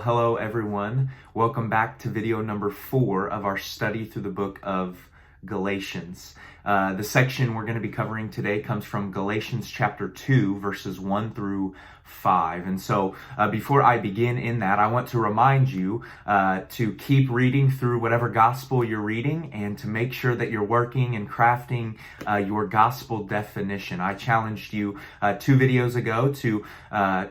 Hello everyone, welcome back to video number 4 of our study through the book of Galatians. The section we're going to be covering today comes from Galatians chapter 2 verses 1 through 5. And so before I begin in that, I want to remind you to keep reading through whatever gospel you're reading and to make sure that you're working and crafting your gospel definition. I challenged you 2 videos ago to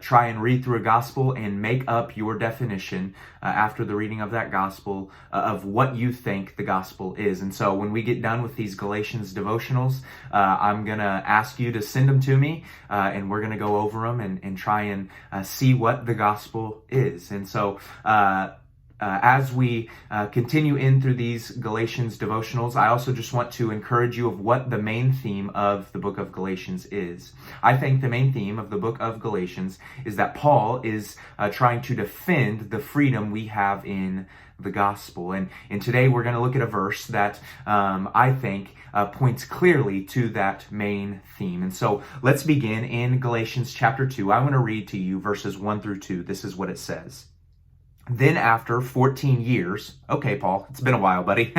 try and read through a gospel and make up your definition after the reading of that gospel of what you think the gospel is. And so when we get done with these Galatians devotionals, I'm going to ask you to send them to me and we're going to go over them and try and see what the gospel is. And so as we continue in through these Galatians devotionals, I also just want to encourage you of what the main theme of the book of Galatians is. I think the main theme of the book of Galatians is that Paul is trying to defend the freedom we have in the gospel. And today we're going to look at a verse that I think points clearly to that main theme. And so let's begin in Galatians chapter 2. I want to read to you verses 1 through 2. This is what it says. Then after 14 years, okay, Paul, it's been a while, buddy.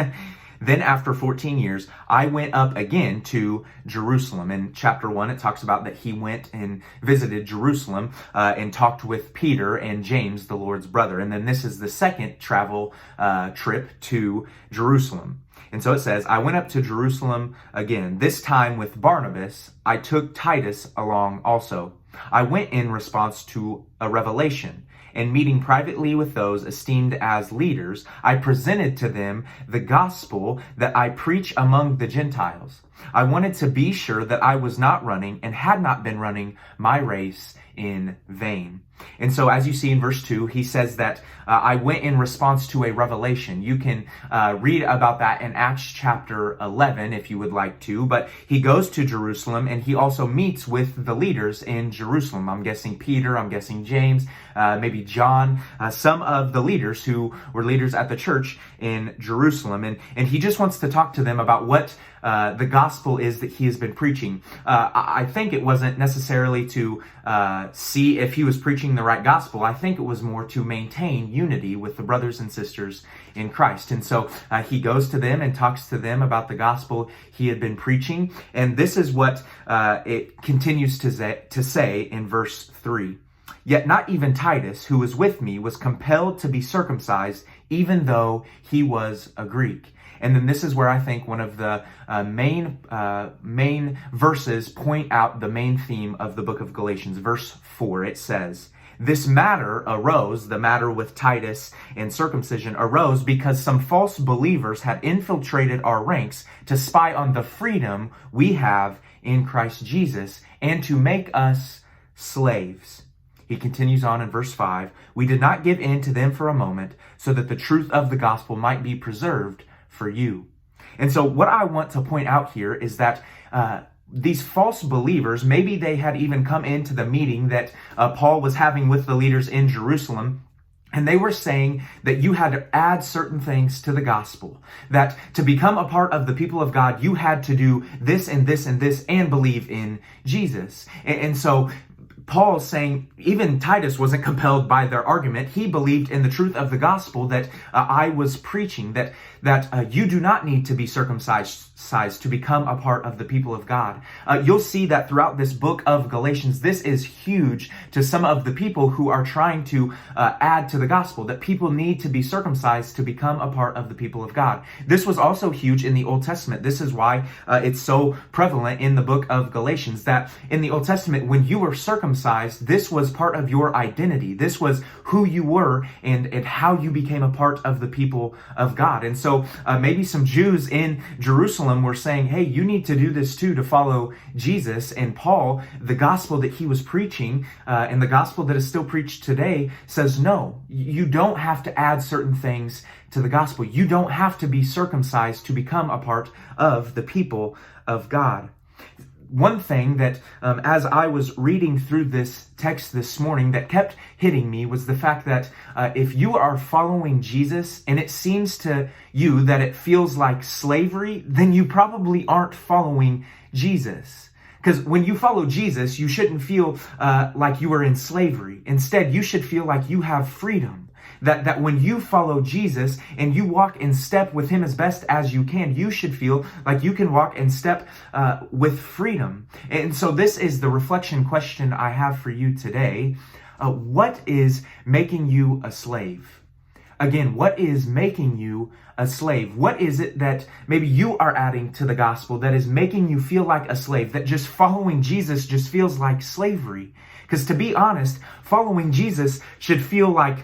Then after 14 years, I went up again to Jerusalem. In chapter 1, it talks about that he went and visited Jerusalem and talked with Peter and James, the Lord's brother. And then this is the second travel trip to Jerusalem. And so it says, I went up to Jerusalem again. This time with Barnabas, I took Titus along also. I went in response to a revelation. And meeting privately with those esteemed as leaders, I presented to them the gospel that I preach among the Gentiles. I wanted to be sure that I was not running and had not been running my race in vain. And so as you see in verse 2, he says that I went in response to a revelation. You can read about that in Acts chapter 11 if you would like to, but he goes to Jerusalem and he also meets with the leaders in Jerusalem. I'm guessing Peter, I'm guessing James, maybe John, some of the leaders who were leaders at the church in Jerusalem. And he just wants to talk to them about what the gospel is that he has been preaching. I think it wasn't necessarily to see if he was preaching the right gospel. I think it was more to maintain unity with the brothers and sisters in Christ. And so he goes to them and talks to them about the gospel he had been preaching. And this is what it continues to say in verse 3. Yet not even Titus, who was with me, was compelled to be circumcised, even though he was a Greek. And then this is where I think one of the main verses point out the main theme of the book of Galatians. Verse 4, it says, this matter arose, the matter with Titus and circumcision arose because some false believers had infiltrated our ranks to spy on the freedom we have in Christ Jesus and to make us slaves. He continues on in verse 5, we did not give in to them for a moment so that the truth of the gospel might be preserved for you. And so what I want to point out here is that these false believers, maybe they had even come into the meeting that Paul was having with the leaders in Jerusalem, and they were saying that you had to add certain things to the gospel, that to become a part of the people of God, you had to do this and this and this and believe in Jesus. And so Paul's saying even Titus wasn't compelled by their argument. He believed in the truth of the gospel that I was preaching, that you do not need to be circumcised to become a part of the people of God. You'll see that throughout this book of Galatians, this is huge to some of the people who are trying to add to the gospel, that people need to be circumcised to become a part of the people of God. This was also huge in the Old Testament. This is why it's so prevalent in the book of Galatians, that in the Old Testament, when you were circumcised, this was part of your identity. This was who you were and how you became a part of the people of God. And so maybe some Jews in Jerusalem were saying, hey, you need to do this too to follow Jesus. And Paul, the gospel that he was preaching and the gospel that is still preached today says, no, you don't have to add certain things to the gospel. You don't have to be circumcised to become a part of the people of God. One thing that as I was reading through this text this morning that kept hitting me was the fact that if you are following Jesus and it seems to you that it feels like slavery, then you probably aren't following Jesus. Because when you follow Jesus, you shouldn't feel like you are in slavery. Instead, you should feel like you have freedom. That when you follow Jesus and you walk in step with him as best as you can, you should feel like you can walk in step with freedom. And so this is the reflection question I have for you today. What is making you a slave? Again, what is making you a slave? What is it that maybe you are adding to the gospel that is making you feel like a slave, that just following Jesus just feels like slavery? Because to be honest, following Jesus should feel like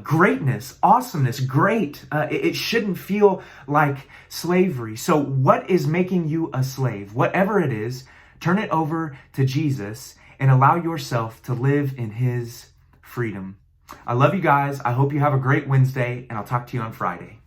greatness, awesomeness, great. It shouldn't feel like slavery. So what is making you a slave? Whatever it is, turn it over to Jesus and allow yourself to live in his freedom. I love you guys. I hope you have a great Wednesday, and I'll talk to you on Friday.